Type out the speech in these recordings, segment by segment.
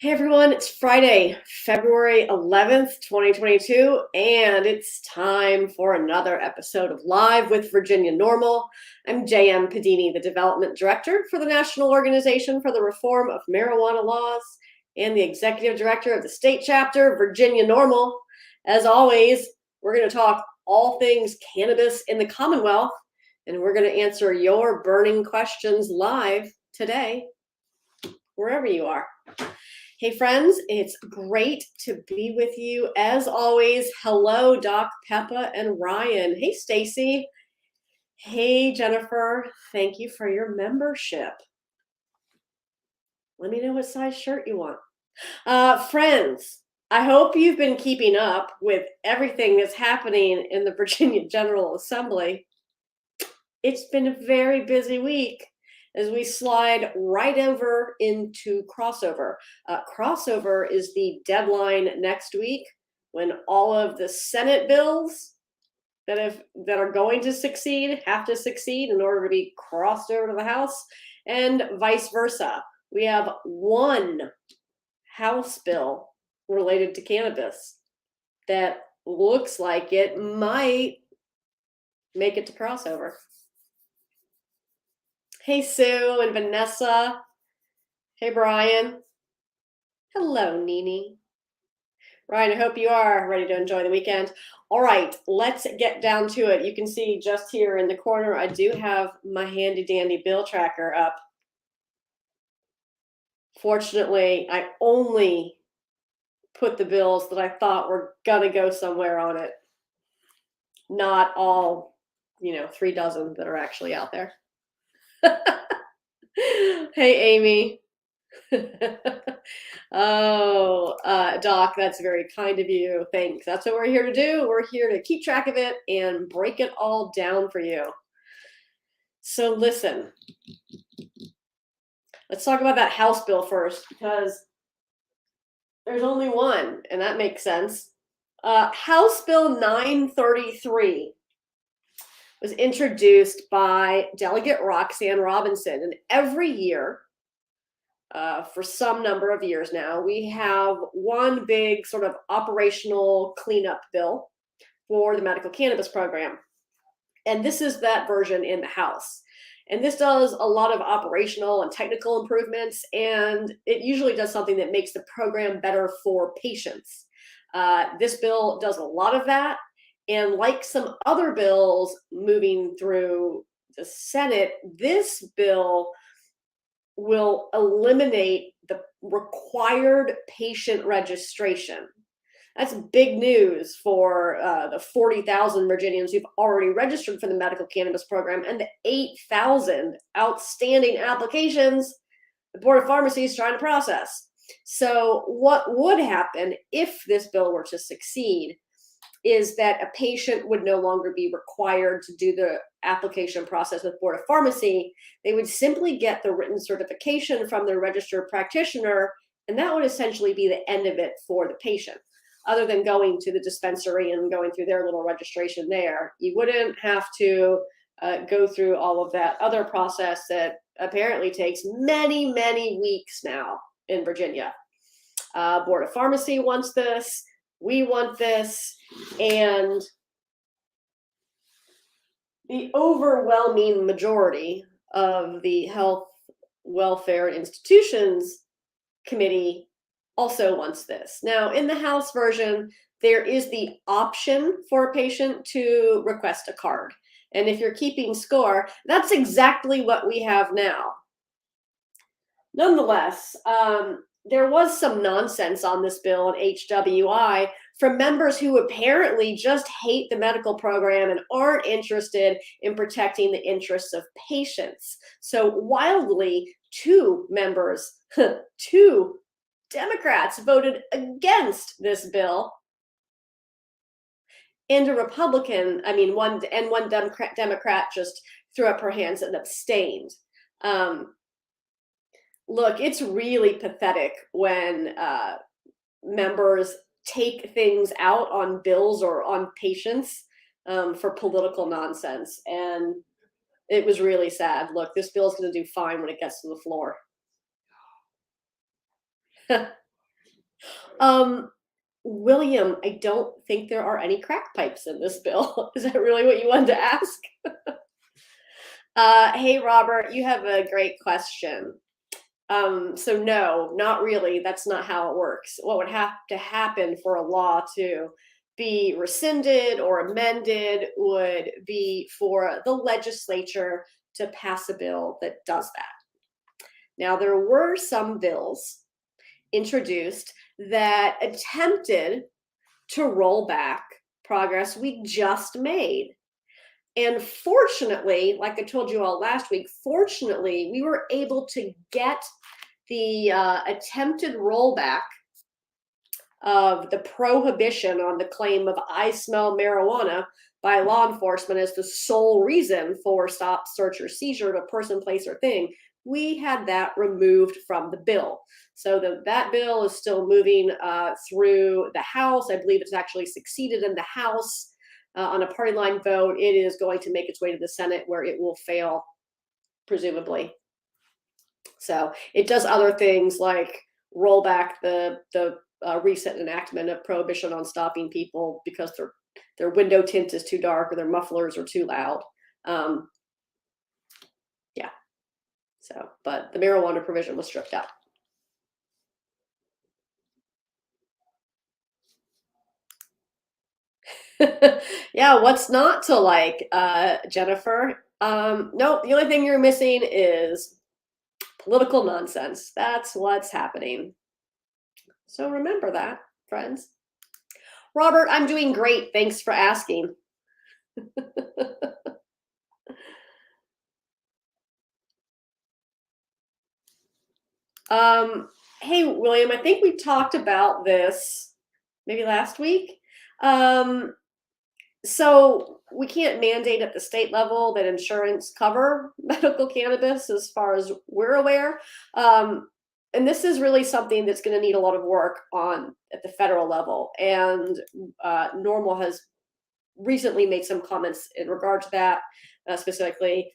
Hey everyone, it's Friday, February 11th, 2022, and it's time for another episode of Live with Virginia NORML. I'm J.M. Padini, the Development Director for the National Organization for the Reform of Marijuana Laws and the Executive Director of the State Chapter, Virginia NORML. As always, we're going to talk all things cannabis in the Commonwealth, and we're going to answer your burning questions live today, wherever you are. Hey friends, it's great to be with you as always. Hello, Doc, Peppa, and Ryan. Hey, Stacy. Hey, Jennifer. Thank you for your membership. Let me know what size shirt you want. Friends, I hope you've been keeping up with everything that's happening in the Virginia General Assembly. It's been a very busy week as we slide right over into crossover. Crossover is the deadline next week when all of the Senate bills that are going to succeed have to succeed in order to be crossed over to the House, and vice versa. We have one House bill related to cannabis that looks like it might make it to crossover. Hey, Sue and Vanessa. Hey, Brian. Hello, Nini. Ryan, I hope you are ready to enjoy the weekend. All right, let's get down to it. You can see just here in the corner, I do have my handy dandy bill tracker up. Fortunately, I only put the bills that I thought were gonna go somewhere on it. Not all, 3 dozen that are actually out there. Hey, Amy. Doc, that's very kind of you. Thanks. That's what we're here to do. We're here to keep track of it and break it all down for you. So listen, let's talk about that House bill first, because there's only one, and that makes sense. House Bill 933 was introduced by Delegate Roxanne Robinson, and every year, for some number of years now, we have one big sort of operational cleanup bill for the medical cannabis program. And this is that version in the House. And this does a lot of operational and technical improvements, and it usually does something that makes the program better for patients. This bill does a lot of that. And like some other bills moving through the Senate, this bill will eliminate the required patient registration. That's big news for the 40,000 Virginians who've already registered for the medical cannabis program and the 8,000 outstanding applications the Board of Pharmacy is trying to process. So what would happen if this bill were to succeed is that a patient would no longer be required to do the application process with Board of Pharmacy. They would simply get the written certification from their registered practitioner, and that would essentially be the end of it for the patient. Other than going to the dispensary and going through their little registration there, you wouldn't have to go through all of that other process that apparently takes many, many weeks now in Virginia. Board of Pharmacy wants this. We want this, and the overwhelming majority of the Health, Welfare, and Institutions Committee also wants this. Now, in the House version, there is the option for a patient to request a card. And if you're keeping score, that's exactly what we have now. Nonetheless, there was some nonsense on this bill in HWI from members who apparently just hate the medical program and aren't interested in protecting the interests of patients. So wildly, two Democrats voted against this bill, and a Republican, one Democrat just threw up her hands and abstained. Look, it's really pathetic when members take things out on bills or on patients for political nonsense. And it was really sad. Look, this bill is going to do fine when it gets to the floor. William, I don't think there are any crack pipes in this bill. Is that really what you wanted to ask? Hey, Robert, you have a great question. So no, not really. That's not how it works. What would have to happen for a law to be rescinded or amended would be for the legislature to pass a bill that does that. Now, there were some bills introduced that attempted to roll back progress we just made. And fortunately, like I told you all last week, fortunately, we were able to get the attempted rollback of the prohibition on the claim of I smell marijuana by law enforcement as the sole reason for stop, search, or seizure of a person, place, or thing. We had that removed from the bill. So that bill is still moving through the House. I believe it's actually succeeded in the House on a party line vote. It is going to make its way to the Senate, where it will fail, presumably. So it does other things like roll back the recent enactment of prohibition on stopping people because their window tint is too dark or their mufflers are too loud. Yeah. So, but the marijuana provision was stripped out. Yeah, what's not to like, Jennifer? Nope, the only thing you're missing is political nonsense. That's what's happening. So remember that, friends. Robert, I'm doing great. Thanks for asking. Hey, William, I think we talked about this maybe last week. So we can't mandate at the state level that insurance cover medical cannabis as far as we're aware. And this is really something that's going to need a lot of work on at the federal level. And NORML has recently made some comments in regard to that, specifically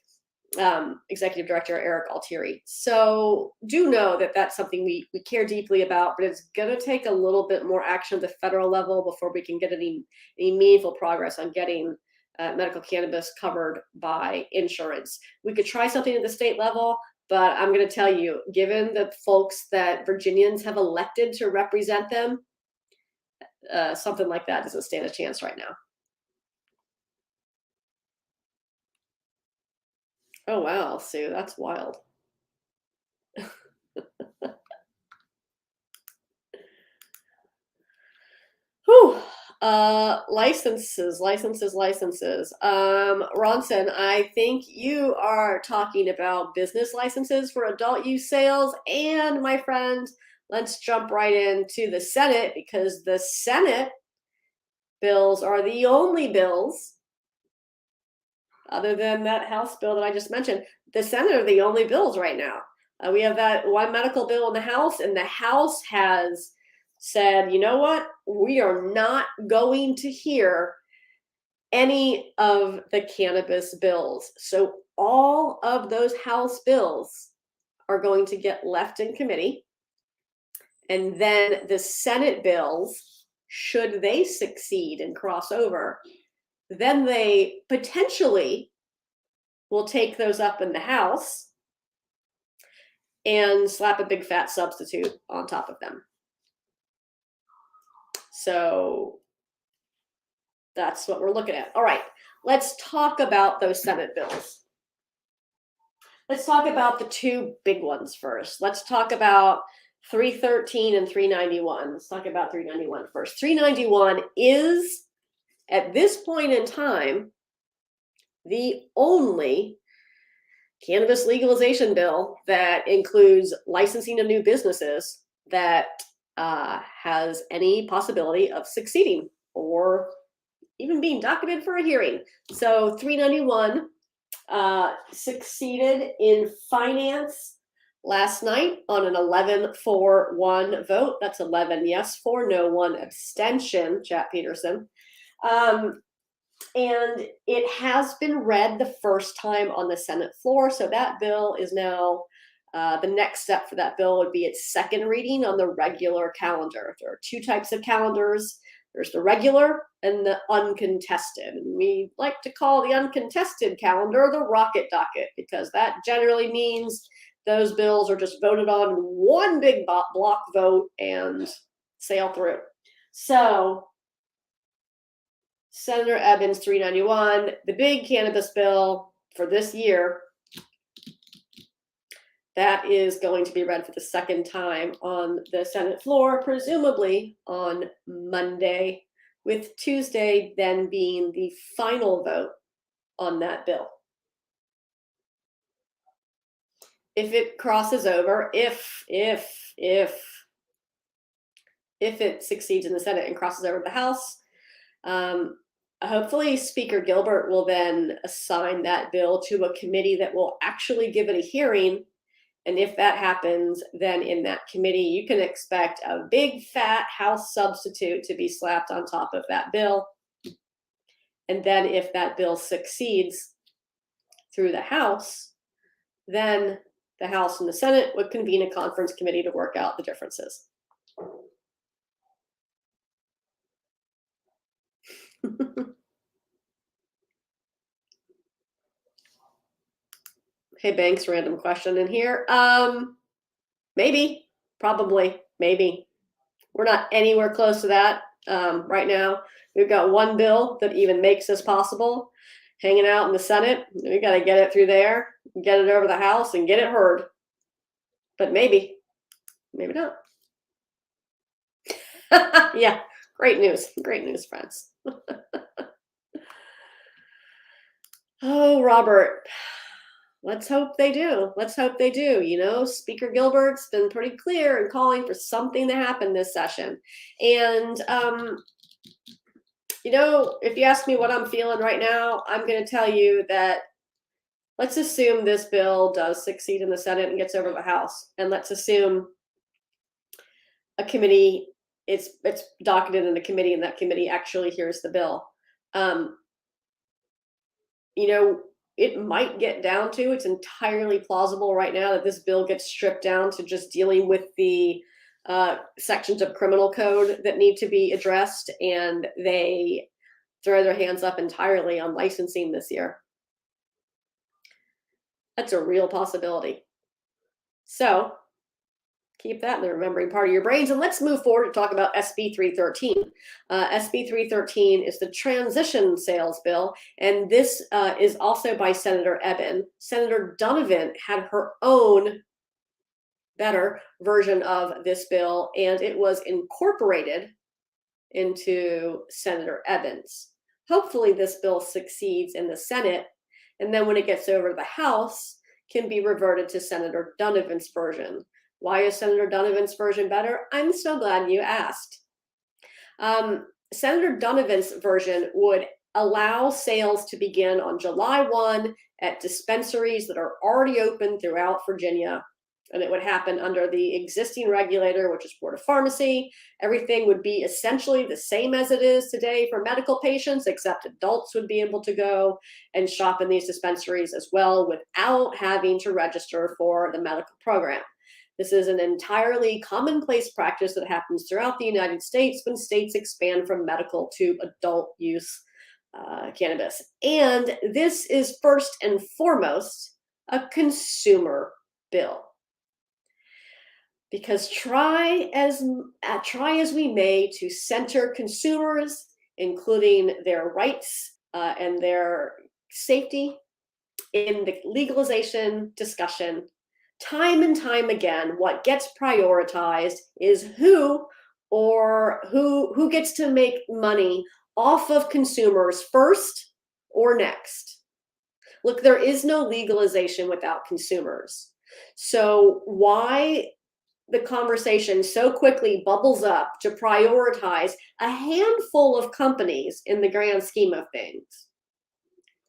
Executive Director Eric Altieri. So do know that that's something we care deeply about, but it's going to take a little bit more action at the federal level before we can get any meaningful progress on getting medical cannabis covered by insurance. We could try something at the state level, but I'm going to tell you, given the folks that Virginians have elected to represent them, something like that doesn't stand a chance right now. Oh, wow, Sue, that's wild. Whew. Licenses. Ronson, I think you are talking about business licenses for adult use sales. And my friend, let's jump right into the Senate, because the Senate bills are the only bills, other than that House bill that I just mentioned. The Senate are the only bills right now. We have that one medical bill in the House, and the House has said, you know what, we are not going to hear any of the cannabis bills. So all of those House bills are going to get left in committee. And then the Senate bills, should they succeed and cross over, then they potentially will take those up in the House and slap a big fat substitute on top of them. So that's what we're looking at. All right, let's talk about those Senate bills. Let's talk about the two big ones first. Let's talk about 313 and 391. Let's talk about 391 first. 391 is, at this point in time, the only cannabis legalization bill that includes licensing of new businesses that has any possibility of succeeding or even being docketed for a hearing. So 391 succeeded in finance last night on an 11-4-1 vote. That's 11 yes, 4 no, 1 abstention, Chat Peterson. And it has been read the first time on the Senate floor. So that bill is now The next step for that bill would be its second reading on the regular calendar. There are two types of calendars. There's the regular and the uncontested. And we like to call the uncontested calendar the rocket docket, because that generally means those bills are just voted on one big block vote and sail through. So Senator Evans 391, the big cannabis bill for this year, that is going to be read for the second time on the Senate floor, presumably on Monday, with Tuesday then being the final vote on that bill. If it crosses over, if it succeeds in the Senate and crosses over the House, hopefully Speaker Gilbert will then assign that bill to a committee that will actually give it a hearing. And if that happens, then in that committee, you can expect a big fat House substitute to be slapped on top of that bill. And then if that bill succeeds through the House, then the House and the Senate would convene a conference committee to work out the differences. Hey, Banks, random question in here. Maybe, probably, maybe. We're not anywhere close to that right now. We've got one bill that even makes this possible hanging out in the Senate. We got to get it through there, get it over the House, and get it heard. But maybe, maybe not. Yeah, great news, friends. Oh, Robert. Let's hope they do. Let's hope they do. You know, Speaker Gilbert's been pretty clear in calling for something to happen this session. And, you know, if you ask me what I'm feeling right now, I'm going to tell you that let's assume this bill does succeed in the Senate and gets over the House. And let's assume a committee, it's docketed in a committee, and that committee actually hears the bill. You know, it might get down to, it's entirely plausible right now that this bill gets stripped down to just dealing with the sections of criminal code that need to be addressed, and they throw their hands up entirely on licensing this year. That's a real possibility. So keep that in the remembering part of your brains, and let's move forward to talk about SB 313. SB 313 is the transition sales bill, and this is also by Senator Eben. Senator Donovan had her own better version of this bill, and it was incorporated into Senator Eben's. Hopefully this bill succeeds in the Senate, and then when it gets over to the House, can be reverted to Senator Donovan's version. Why is Senator Donovan's version better? I'm so glad you asked. Senator Donovan's version would allow sales to begin on July 1 at dispensaries that are already open throughout Virginia. And it would happen under the existing regulator, which is Board of Pharmacy. Everything would be essentially the same as it is today for medical patients, except adults would be able to go and shop in these dispensaries as well without having to register for the medical program. This is an entirely commonplace practice that happens throughout the United States when states expand from medical to adult use cannabis. And this is first and foremost a consumer bill. Because try as we may to center consumers, including their rights and their safety, in the legalization discussion, time and time again, what gets prioritized is who gets to make money off of consumers first or next. Look, there is no legalization without consumers. So why the conversation so quickly bubbles up to prioritize a handful of companies in the grand scheme of things?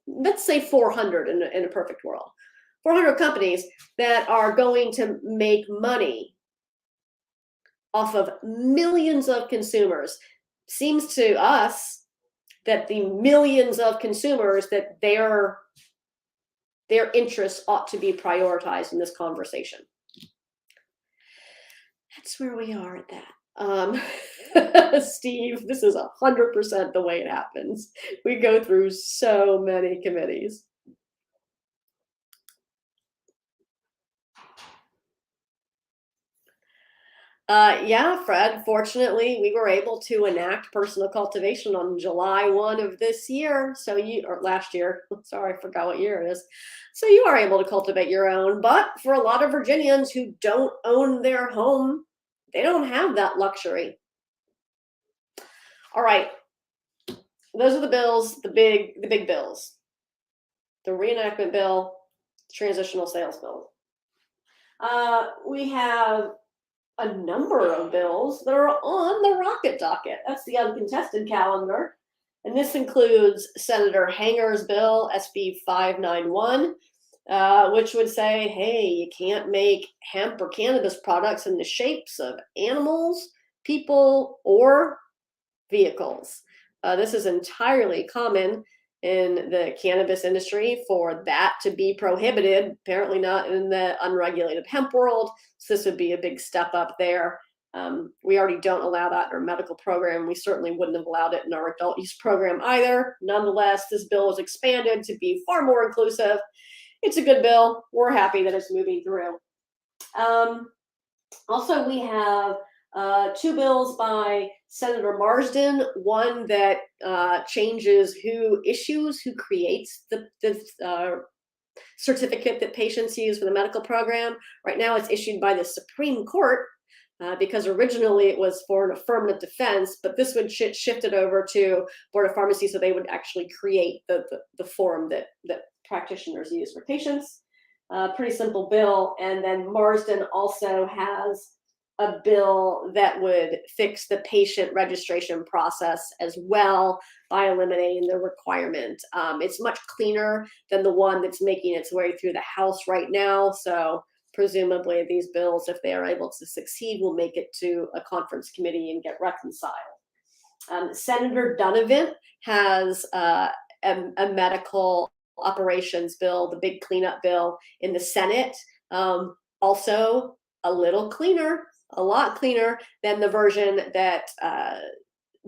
Let's say 400 in a perfect world. 400 companies that are going to make money off of millions of consumers. Seems to us that the millions of consumers that they're their interests ought to be prioritized in this conversation. That's where we are at that. Steve, this is 100% the way it happens. We go through so many committees. Yeah, Fred, fortunately, we were able to enact personal cultivation on July 1 of this year. So or last year, sorry, I forgot what year it is. So you are able to cultivate your own. But for a lot of Virginians who don't own their home, they don't have that luxury. All right. Those are the bills, the big bills. The reenactment bill, transitional sales bill. We have a number of bills that are on the rocket docket. That's the uncontested calendar. And this includes Senator Hanger's bill, SB 591, which would say, hey, you can't make hemp or cannabis products in the shapes of animals, people, or vehicles. This is entirely common in the cannabis industry for that to be prohibited, apparently not in the unregulated hemp world. So this would be a big step up there. We already don't allow that in our medical program. We certainly wouldn't have allowed it in our adult use program either. Nonetheless, this bill was expanded to be far more inclusive. It's a good bill. We're happy that it's moving through. Also, we have two bills by Senator Marsden, one that changes who creates the certificate that patients use for the medical program. Right now it's issued by the Supreme Court because originally it was for an affirmative defense, but this would shift it over to Board of Pharmacy, so they would actually create the form that practitioners use for patients. Pretty simple bill. And then Marsden also has a bill that would fix the patient registration process as well by eliminating the requirement. It's much cleaner than the one that's making its way through the House right now. So presumably these bills, if they are able to succeed, will make it to a conference committee and get reconciled. Senator Donovan has a medical operations bill, the big cleanup bill in the Senate. Also a little cleaner, a lot cleaner than the version that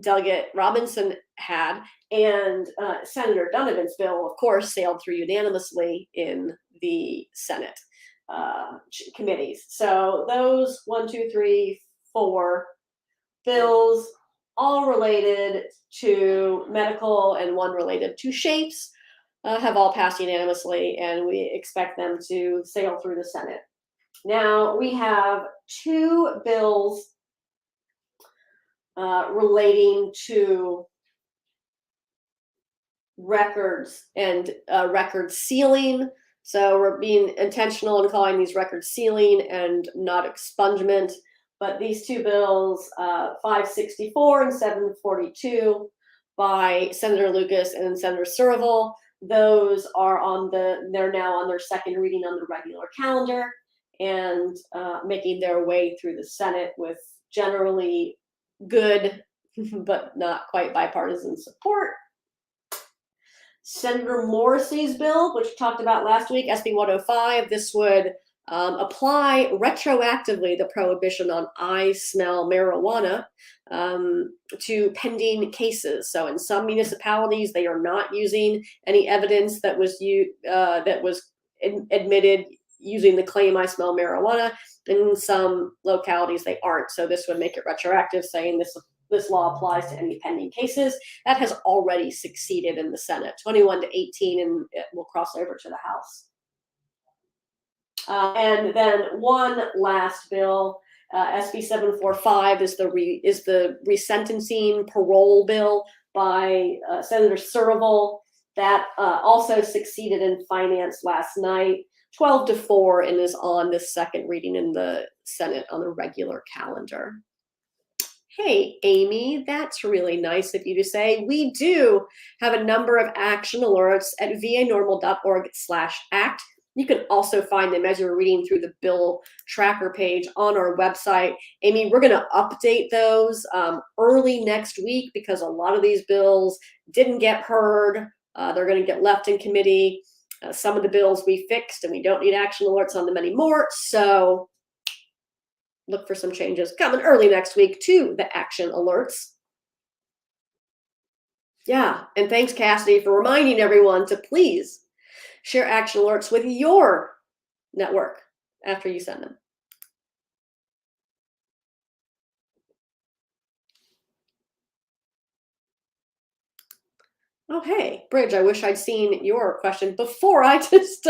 Delegate Robinson had. And Senator Donovan's bill, of course, sailed through unanimously in the Senate committees. So those 1, 2, 3, 4 bills, all related to medical and one related to shapes, have all passed unanimously, and we expect them to sail through the Senate. Now we have two bills relating to records and record sealing. So we're being intentional in calling these record sealing and not expungement. But these two bills, 564 and 742 by Senator Lucas and Senator Surville, those are they're now on their second reading on the regular calendar and making their way through the Senate with generally good, but not quite bipartisan support. Senator Morrissey's bill, which we talked about last week, SB 105, this would apply retroactively the prohibition on I smell marijuana to pending cases. So in some municipalities, they are not using any evidence that was admitted using the claim I smell marijuana. In some localities, they aren't. So this would make it retroactive, saying this law applies to any pending cases. That has already succeeded in the Senate, 21-18, and it will cross over to the House. And then one last bill, SB 745, is the resentencing parole bill by Senator Surville. That also succeeded in finance last night, 12-4, and is on the second reading in the Senate on the regular calendar. Hey, Amy, that's really nice of you to say. We do have a number of action alerts at vanormal.org/act. You can also find them as you're reading through the bill tracker page on our website. Amy, we're going to update those early next week because a lot of these bills didn't get heard. They're going to get left in committee. Some of the bills we fixed, and we don't need action alerts on them anymore. So look for some changes coming early next week to the action alerts. Yeah, and thanks, Cassidy, for reminding everyone to please share action alerts with your network after you send them. Oh, hey, Bridge, I wish I'd seen your question before I just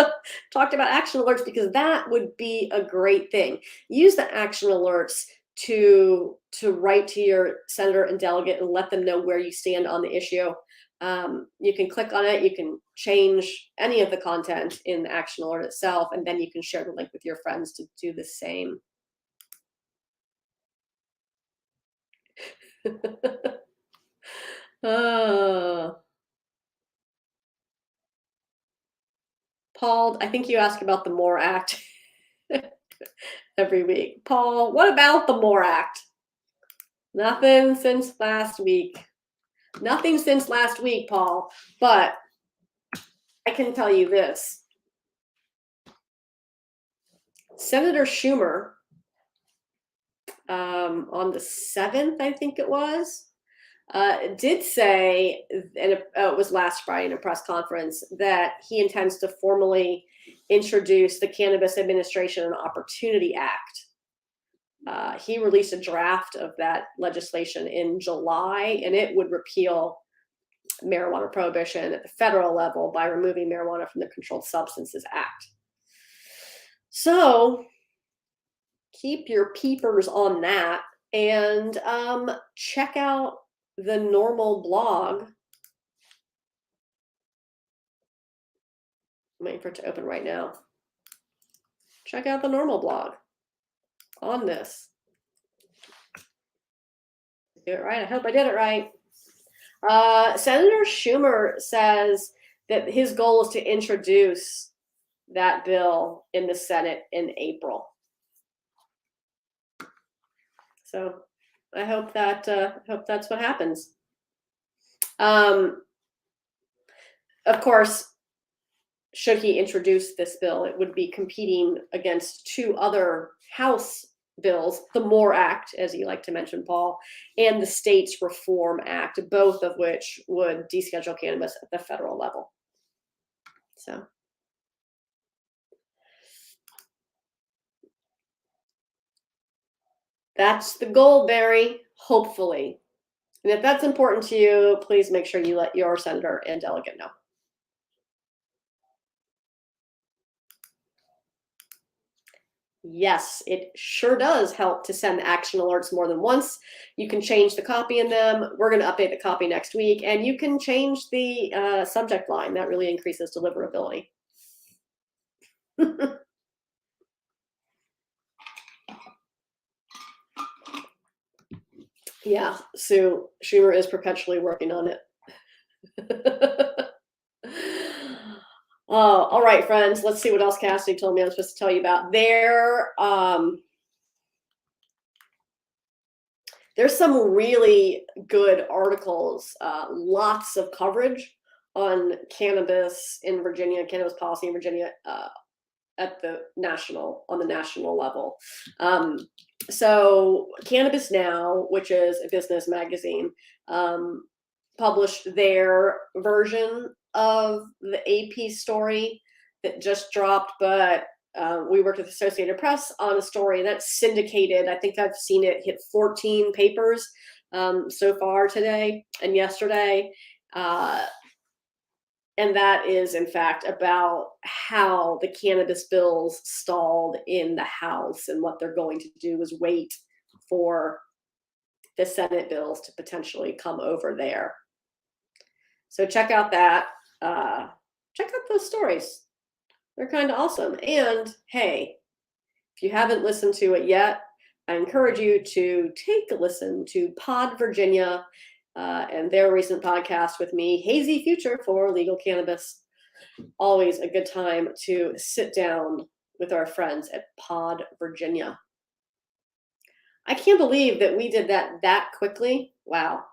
talked about action alerts, because that would be a great thing. Use the action alerts to write to your senator and delegate and let them know where you stand on the issue. You can click on it. You can change any of the content in the action alert itself, and then you can share the link with your friends to do the same. Paul, I think you ask about the MORE Act every week. Paul, what about the MORE Act? Nothing since last week. Nothing since last week, Paul. But I can tell you this. Senator Schumer, on the 7th, I think it was, did say, and it was last Friday in a press conference, that he intends to formally introduce the Cannabis Administration and Opportunity Act. He released a draft of that legislation in July, and it would repeal marijuana prohibition at the federal level by removing marijuana from the Controlled Substances Act. So keep your peepers on that, and check out the NORML blog. I'm waiting for it to open right now. Check out the NORML blog on this. Do it right. I hope I did it right. Senator Schumer says that his goal is to introduce that bill in the Senate in April. So I hope that that's what happens. Of course, should he introduce this bill, it would be competing against two other House bills, the MORE Act, as you like to mention, Paul, and the States Reform Act, both of which would deschedule cannabis at the federal level. So that's the goal, Barry, hopefully. And if that's important to you, please make sure you let your senator and delegate know. Yes, it sure does help to send action alerts more than once. You can change the copy in them. We're going to update the copy next week, and you can change the subject line. That really increases deliverability. Yeah, Sue, Schumer is perpetually working on it. All right, friends, let's see what else Cassidy told me I'm supposed to tell you about. There's some really good articles, lots of coverage on cannabis in Virginia, cannabis policy in Virginia at the national level. So Cannabis Now, which is a business magazine, published their version of the AP story that just dropped, but we worked with Associated Press on a story that's syndicated. I think I've seen it hit 14 papers so far today and yesterday. And that is, in fact, about how the cannabis bills stalled in the House, and what they're going to do is wait for the Senate bills to potentially come over there. So check out that. Check out those stories. They're kind of awesome. And hey, if you haven't listened to it yet, I encourage you to take a listen to Pod Virginia and their recent podcast with me, Hazy Future for Legal Cannabis. Always a good time to sit down with our friends at Pod Virginia. I can't believe that we did that quickly. Wow.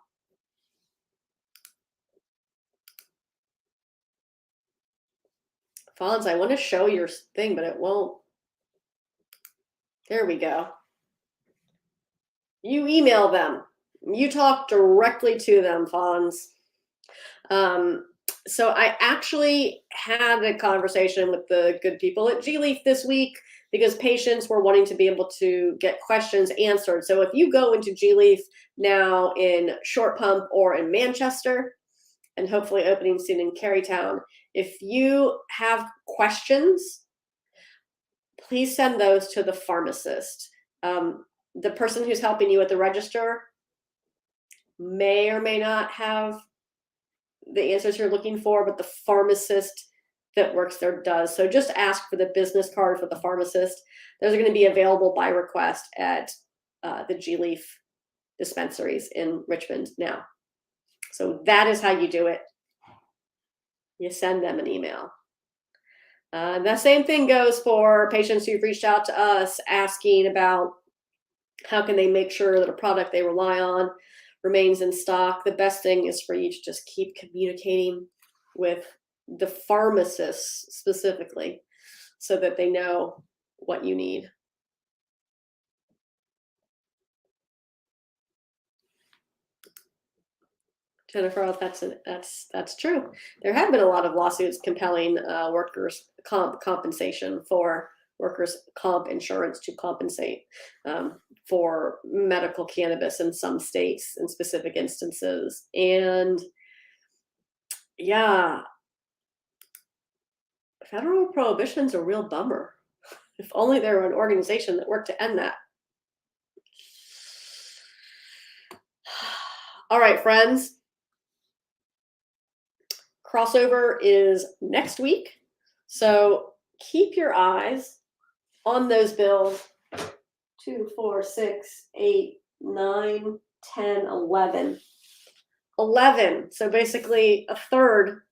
Fonz, I want to show your thing, but it won't. There we go. You email them. You talk directly to them, Fonz. So I actually had a conversation with the good people at G-Leaf this week because patients were wanting to be able to get questions answered. So if you go into G-Leaf now in Short Pump or in Manchester, and hopefully opening soon in Carytown, if you have questions, please send those to the pharmacist. The person who's helping you at the register may or may not have the answers you're looking for, but the pharmacist that works there does. So just ask for the business card for the pharmacist. Those are going to be available by request at the G-Leaf dispensaries in Richmond now. So that is how you do it. You send them an email. The same thing goes for patients who've reached out to us asking about how can they make sure that a product they rely on remains in stock. The best thing is for you to just keep communicating with the pharmacists specifically so that they know what you need. Jennifer, that's true. There have been a lot of lawsuits compelling workers' compensation for workers' comp insurance to compensate for medical cannabis in some states in specific instances. And yeah, federal prohibition's a real bummer. If only there were an organization that worked to end that. All right, friends. Crossover is next week. So keep your eyes on those bills. 2, 4, 6, 8, 9, 10, 11. 11. So basically a third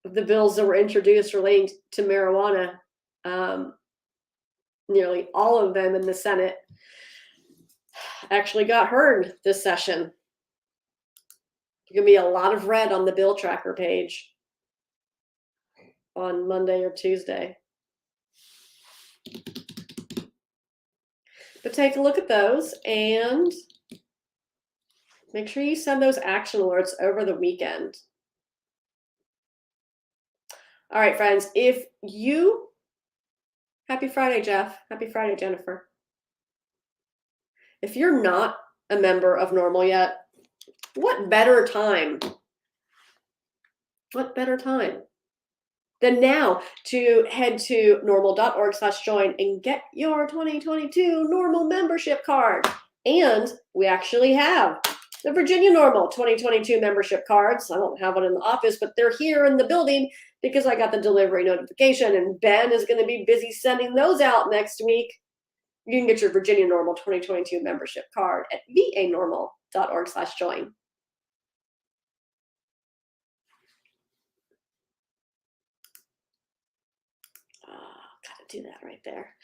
of the bills that were introduced relating to marijuana, nearly all of them in the Senate actually got heard this session. There's going to be a lot of red on the bill tracker page on Monday or Tuesday. But take a look at those and make sure you send those action alerts over the weekend. All right, friends, happy Friday, Jeff. Happy Friday, Jennifer. If you're not a member of NORML yet, what better time? What better time than now to head to norml.org/join and get your 2022 NORML membership card. And we actually have the Virginia NORML 2022 membership cards. I don't have one in the office, but they're here in the building because I got the delivery notification, and Ben is going to be busy sending those out next week. You can get your Virginia NORML 2022 membership card at vanorml.org/join. Gotta do that right there.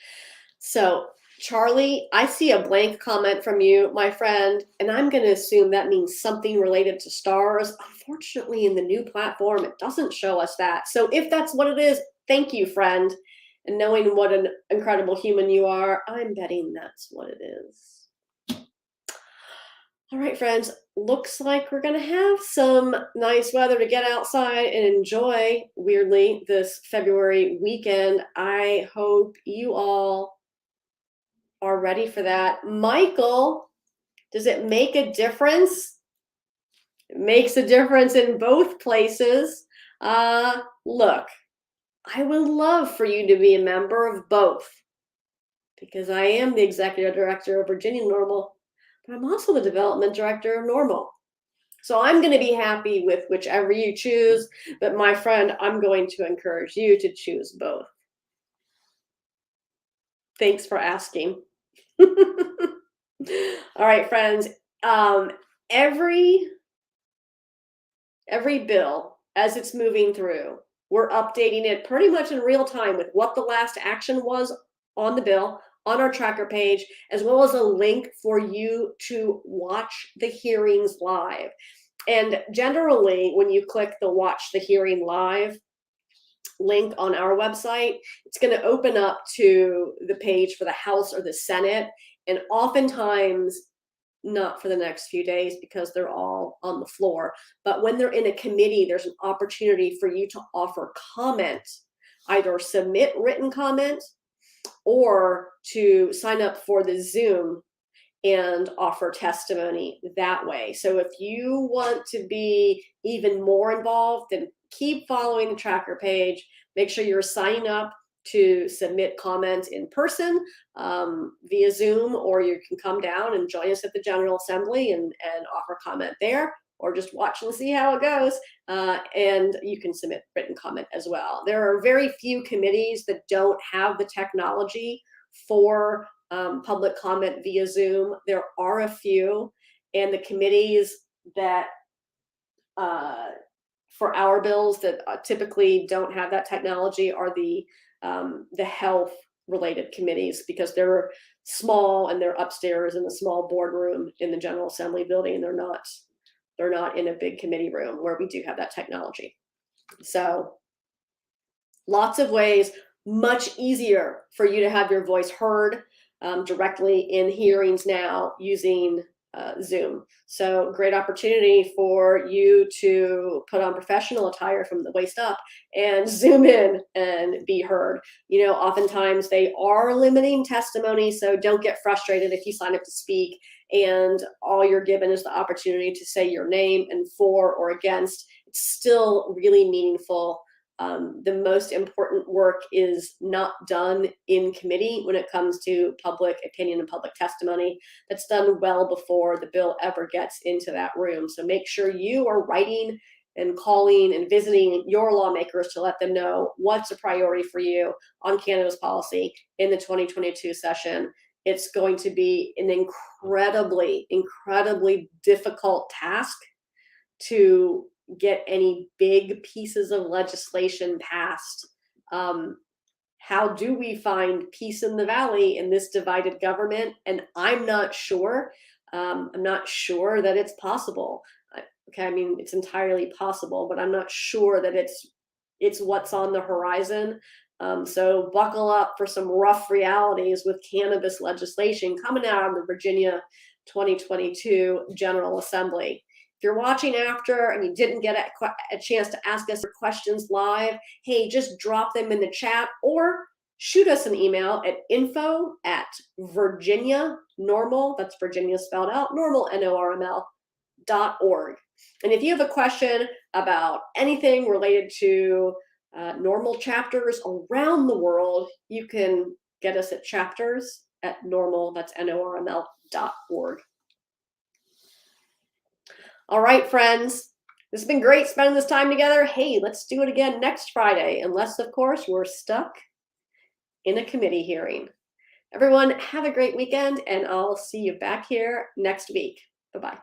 So, Charlie, I see a blank comment from you, my friend, and I'm going to assume that means something related to stars. Unfortunately, in the new platform, it doesn't show us that. So if that's what it is, thank you, friend. And knowing what an incredible human you are, I'm betting that's what it is. All right, friends, looks like we're going to have some nice weather to get outside and enjoy, weirdly, this February weekend. I hope you all are ready for that. Michael, does it make a difference? It makes a difference in both places. Look, I would love for you to be a member of both because I am the executive director of Virginia NORML, but I'm also the development director of NORML. So I'm going to be happy with whichever you choose, but my friend, I'm going to encourage you to choose both. Thanks for asking. All right, friends. Every bill, as it's moving through, we're updating it pretty much in real time with what the last action was on the bill on our tracker page, as well as a link for you to watch the hearings live. And generally, when you click the watch the hearing live, link on our website, it's going to open up to the page for the House or the Senate. And oftentimes, not for the next few days because they're all on the floor, but when they're in a committee, there's an opportunity for you to offer comment, either submit written comment or to sign up for the Zoom and offer testimony that way. So if you want to be even more involved, then keep following the tracker page. Make sure you're signing up to submit comments in person via Zoom, or you can come down and join us at the General Assembly and offer comment there, or just watch and see how it goes. And you can submit written comment as well. There are very few committees that don't have the technology for public comment via Zoom. There are a few, and the committees that for our bills that typically don't have that technology are the health related committees, because they're small and they're upstairs in a small boardroom in the General Assembly building, and they're not in a big committee room where we do have that technology. So lots of ways, much easier for you to have your voice heard directly in hearings now using Zoom. So great opportunity for you to put on professional attire from the waist up and Zoom in and be heard. You know, oftentimes they are limiting testimony, so don't get frustrated if you sign up to speak and all you're given is the opportunity to say your name and for or against. It's still really meaningful. The most important work is not done in committee when it comes to public opinion and public testimony. That's done well before the bill ever gets into that room. So make sure you are writing and calling and visiting your lawmakers to let them know what's a priority for you on cannabis policy in the 2022 session. It's going to be an incredibly, incredibly difficult task to get any big pieces of legislation passed. How do we find peace in the valley in this divided government? And I'm not sure. I'm not sure that it's possible. Okay, I mean, it's entirely possible, but I'm not sure that it's what's on the horizon. So buckle up for some rough realities with cannabis legislation coming out of the Virginia 2022 General Assembly. If you're watching after and you didn't get a chance to ask us your questions live, hey, just drop them in the chat or shoot us an email at info@virginianormal, that's Virginia spelled out, normal, NORML.org. And if you have a question about anything related to NORML chapters around the world, you can get us at chapters@normal, that's NORML.org. All right, friends, this has been great spending this time together. Hey, let's do it again next Friday, unless, of course, we're stuck in a committee hearing. Everyone, have a great weekend, and I'll see you back here next week. Bye-bye.